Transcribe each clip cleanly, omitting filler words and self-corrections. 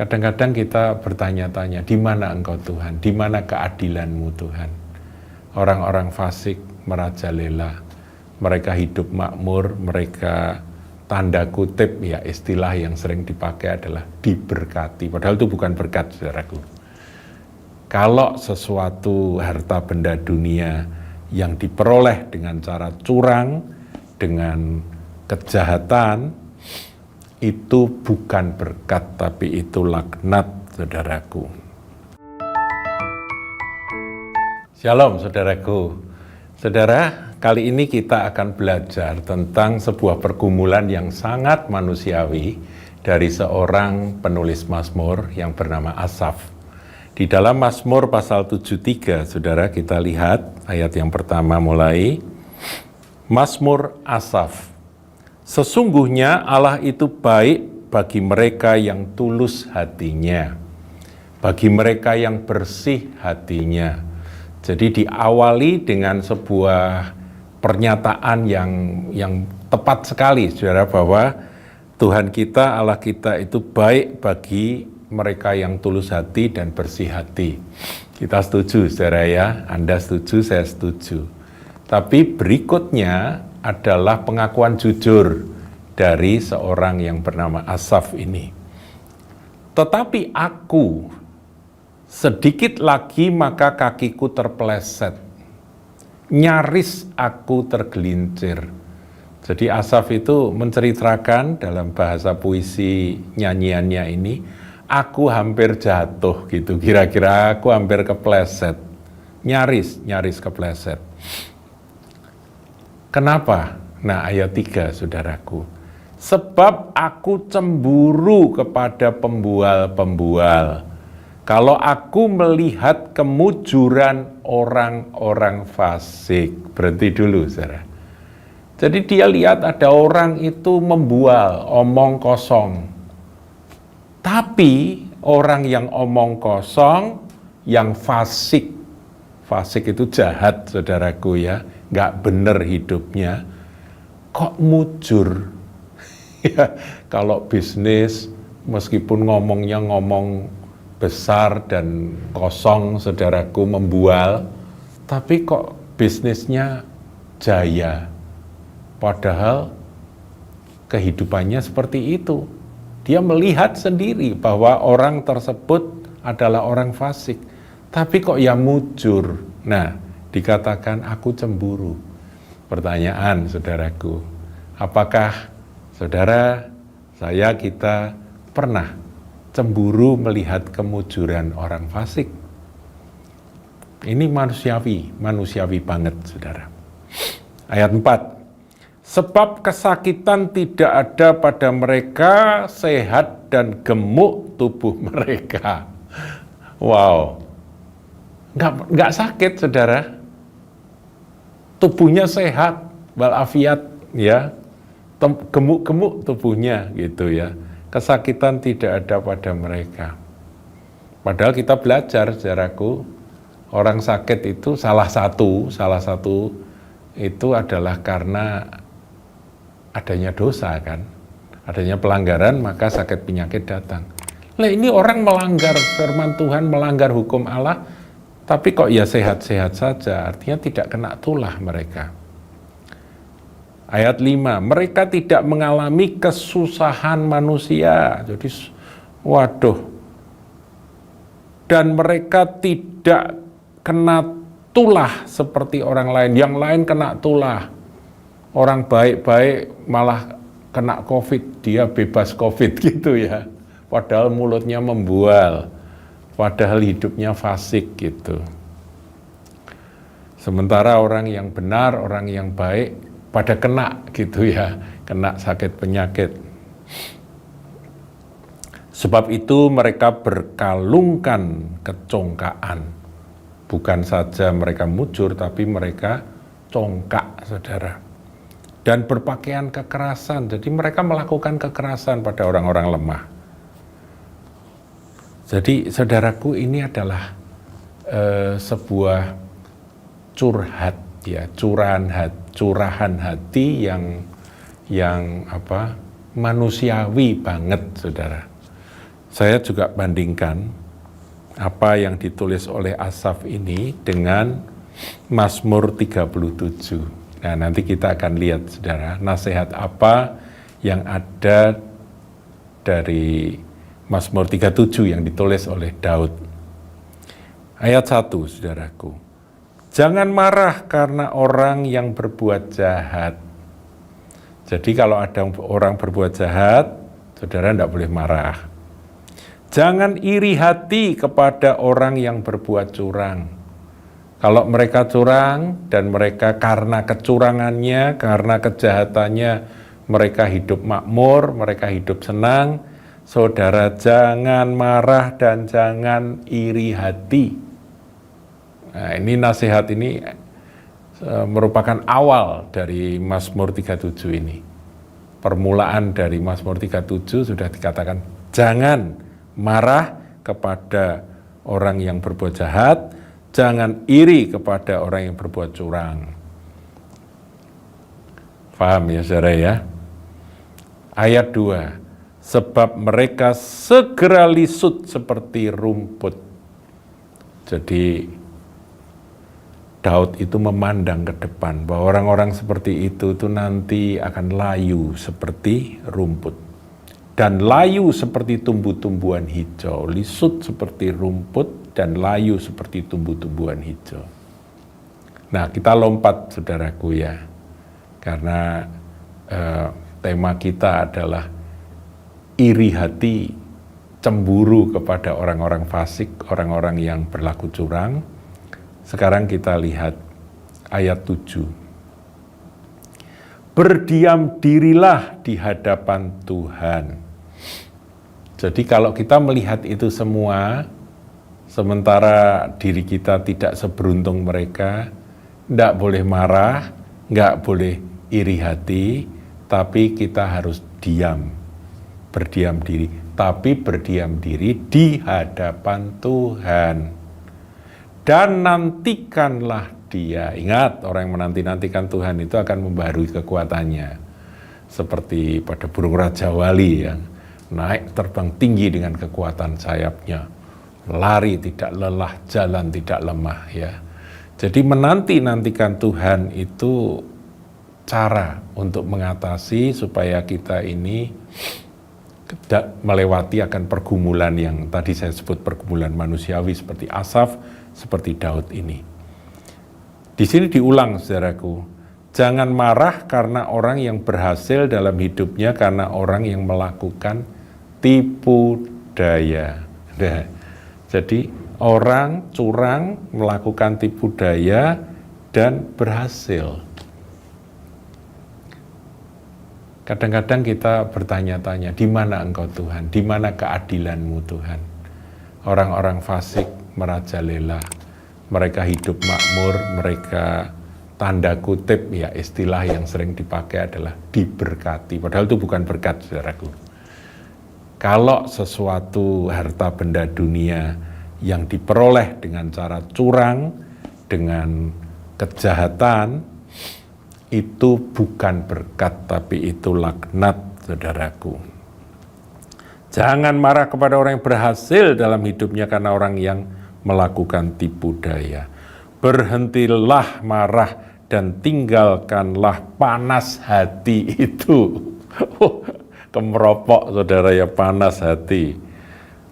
Kadang-kadang kita bertanya-tanya, di mana Engkau Tuhan? Di mana keadilan-Mu Tuhan? Orang-orang fasik merajalela, mereka hidup makmur, mereka tanda kutip ya istilah yang sering dipakai adalah diberkati. Padahal itu bukan berkat, saudaraku. Kalau sesuatu harta benda dunia yang diperoleh dengan cara curang, dengan kejahatan, itu bukan berkat, tapi itu laknat, saudaraku. Shalom, saudaraku. Saudara, kali ini kita akan belajar tentang sebuah pergumulan yang sangat manusiawi dari seorang penulis Mazmur yang bernama Asaf. Di dalam Mazmur pasal 73, saudara, kita lihat ayat yang pertama mulai. Mazmur Asaf. Sesungguhnya Allah itu baik bagi mereka yang tulus hatinya, bagi mereka yang bersih hatinya. Jadi diawali dengan sebuah pernyataan yang tepat sekali, saudara, bahwa Tuhan kita, Allah kita itu baik bagi mereka yang tulus hati dan bersih hati. Kita setuju, saudara ya, Anda setuju, saya setuju. Tapi berikutnya adalah pengakuan jujur dari seorang yang bernama Asaf ini. Tetapi aku, sedikit lagi maka kakiku terpeleset, nyaris aku tergelincir. Jadi Asaf itu menceritakan dalam bahasa puisi nyanyiannya ini, aku hampir jatuh gitu, kira-kira aku hampir kepleset, nyaris kepleset. Kenapa? Nah, ayat 3, saudaraku. Sebab aku cemburu kepada pembual-pembual. Kalau aku melihat kemujuran orang-orang fasik. Berhenti dulu, saudara. Jadi dia lihat ada orang itu membual, omong kosong. Tapi orang yang omong kosong, yang fasik. Fasik itu jahat, saudaraku ya. Nggak benar hidupnya. Kok mujur? Ya, kalau bisnis, meskipun ngomongnya ngomong besar dan kosong, saudaraku, membual, tapi kok bisnisnya jaya. Padahal kehidupannya seperti itu. Dia melihat sendiri bahwa orang tersebut adalah orang fasik. Tapi kok ya mujur. Nah, dikatakan aku cemburu. Pertanyaan, saudaraku, apakah saudara, kita pernah cemburu melihat kemujuran orang fasik? Ini manusiawi banget, saudara. Ayat 4. Sebab kesakitan tidak ada pada mereka, sehat dan gemuk tubuh mereka. Wow. Nggak sakit, saudara. Tubuhnya sehat, walafiat, ya. Gemuk-gemuk tubuhnya, gitu ya. Kesakitan tidak ada pada mereka. Padahal kita belajar, saudaraku, orang sakit itu salah satu itu adalah karena adanya dosa, kan. Adanya pelanggaran, maka sakit penyakit datang. Nah, ini orang melanggar firman Tuhan, melanggar hukum Allah, tapi kok ya sehat-sehat saja, artinya tidak kena tulah mereka. Ayat 5, mereka tidak mengalami kesusahan manusia. Jadi, waduh. Dan mereka tidak kena tulah seperti orang lain. Yang lain kena tulah. Orang baik-baik malah kena COVID, dia bebas COVID gitu ya. Padahal mulutnya membual. Padahal hidupnya fasik gitu. Sementara orang yang benar, orang yang baik, pada kena gitu ya, kena sakit penyakit. Sebab itu mereka berkalungkan kecongkaan. Bukan saja mereka mujur, tapi mereka congkak, saudara. Dan berpakaian kekerasan, jadi mereka melakukan kekerasan pada orang-orang lemah. Jadi saudaraku, ini adalah sebuah curhat, ya, curahan hati yang manusiawi banget, saudara. Saya juga bandingkan apa yang ditulis oleh Asaf ini dengan Mazmur 37. Nah, nanti kita akan lihat, saudara, nasihat apa yang ada dari Mazmur 37 yang ditulis oleh Daud. Ayat 1, saudaraku. Jangan marah karena orang yang berbuat jahat. Jadi kalau ada orang berbuat jahat, saudara tidak boleh marah. Jangan iri hati kepada orang yang berbuat curang. Kalau mereka curang dan mereka karena kecurangannya, karena kejahatannya, mereka hidup makmur, mereka hidup senang, saudara jangan marah dan jangan iri hati. Nah, ini nasihat ini merupakan awal dari Mazmur 37 ini. Permulaan dari Mazmur 37 sudah dikatakan jangan marah kepada orang yang berbuat jahat, jangan iri kepada orang yang berbuat curang. Paham ya, saudara ya? Ayat 2, sebab mereka segera lisut seperti rumput. Jadi Daud itu memandang ke depan bahwa orang-orang seperti itu nanti akan layu seperti rumput. Dan layu seperti tumbuh-tumbuhan hijau, lisut seperti rumput, dan layu seperti tumbuh-tumbuhan hijau. Nah, kita lompat, saudaraku ya, karena tema kita adalah iri hati, cemburu kepada orang-orang fasik, orang-orang yang berlaku curang. Sekarang kita lihat ayat 7. Berdiam dirilah di hadapan Tuhan. Jadi kalau kita melihat itu semua, sementara diri kita tidak seberuntung mereka, tidak boleh marah, nggak boleh iri hati, tapi kita harus diam, berdiam diri. Tapi berdiam diri di hadapan Tuhan. Dan nantikanlah Dia. Ingat, orang yang menanti-nantikan Tuhan itu akan membaharui kekuatannya. Seperti pada burung Raja Wali yang naik terbang tinggi dengan kekuatan sayapnya. Lari tidak lelah, jalan tidak lemah ya. Jadi menanti-nantikan Tuhan itu cara untuk mengatasi supaya kita ini tidak melewati akan pergumulan yang tadi saya sebut pergumulan manusiawi seperti Asaf, seperti Daud ini. Di sini diulang, saudaraku, jangan marah karena orang yang berhasil dalam hidupnya karena orang yang melakukan tipu daya. Nah, jadi orang curang melakukan tipu daya dan berhasil. Kadang-kadang kita bertanya-tanya, di mana Engkau Tuhan? Di mana keadilan-Mu Tuhan? Orang-orang fasik merajalela, mereka hidup makmur, mereka tanda kutip ya istilah yang sering dipakai adalah diberkati. Padahal itu bukan berkat, saudaraku. Kalau sesuatu harta benda dunia yang diperoleh dengan cara curang, dengan kejahatan, itu bukan berkat, tapi itu laknat, saudaraku. Jangan marah kepada orang yang berhasil dalam hidupnya karena orang yang melakukan tipu daya. Berhentilah marah dan tinggalkanlah panas hati itu. Kemeropok, saudara ya, panas hati,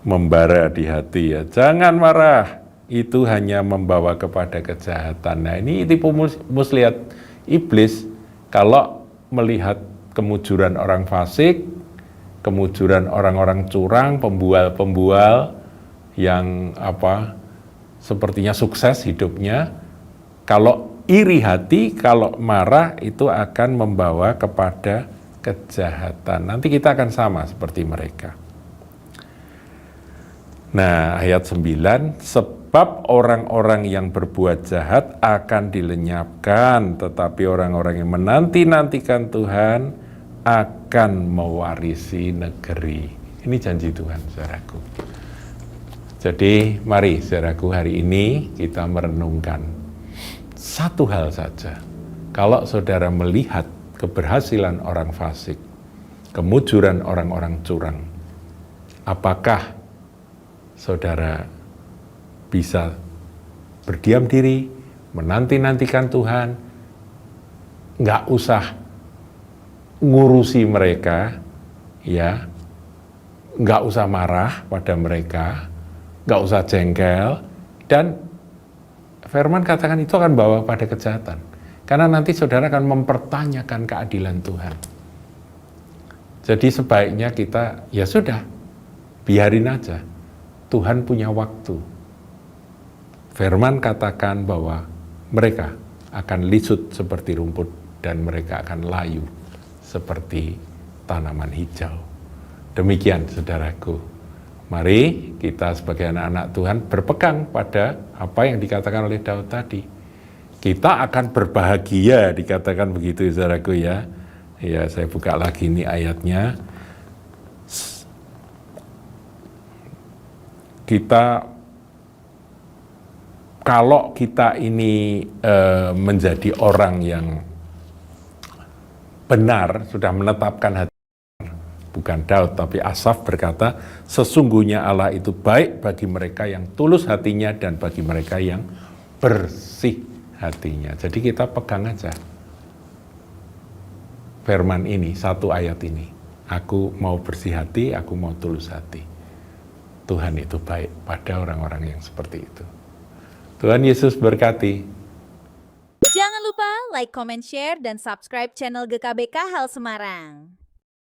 membara di hati ya. Jangan marah, itu hanya membawa kepada kejahatan. Nah, ini tipu muslihat iblis kalau melihat kemujuran orang fasik, kemujuran orang-orang curang, pembual-pembual yang sepertinya sukses hidupnya. Kalau iri hati, kalau marah itu akan membawa kepada kejahatan. Nanti kita akan sama seperti mereka. Nah, ayat 9, sebab orang-orang yang berbuat jahat akan dilenyapkan, tetapi orang-orang yang menanti-nantikan Tuhan akan mewarisi negeri. Ini janji Tuhan, saudaraku. Jadi, mari saudaraku, hari ini kita merenungkan satu hal saja. Kalau saudara melihat keberhasilan orang fasik, kemujuran orang-orang curang, Apakah saudara bisa berdiam diri, menanti-nantikan Tuhan, nggak usah ngurusi mereka, ya, nggak usah marah pada mereka, nggak usah jengkel, dan firman katakan itu akan bawa pada kejahatan. Karena nanti saudara akan mempertanyakan keadilan Tuhan. Jadi sebaiknya kita, ya sudah, biarin aja. Tuhan punya waktu. Firman katakan bahwa mereka akan lisut seperti rumput dan mereka akan layu seperti tanaman hijau. Demikian saudaraku. Mari kita sebagai anak-anak Tuhan berpegang pada apa yang dikatakan oleh Daud tadi. Kita akan berbahagia, dikatakan begitu saudaraku ya. Ya, saya buka lagi ini ayatnya. Kalau kita ini menjadi orang yang benar, sudah menetapkan hati, bukan Daud, tapi Asaf berkata, sesungguhnya Allah itu baik bagi mereka yang tulus hatinya dan bagi mereka yang bersih hatinya. Jadi kita pegang aja firman ini, satu ayat ini. Aku mau bersih hati, aku mau tulus hati. Tuhan itu baik pada orang-orang yang seperti itu. Tuhan Yesus berkati. Jangan lupa like, comment, share, dan subscribe channel GKBK Hal Semarang.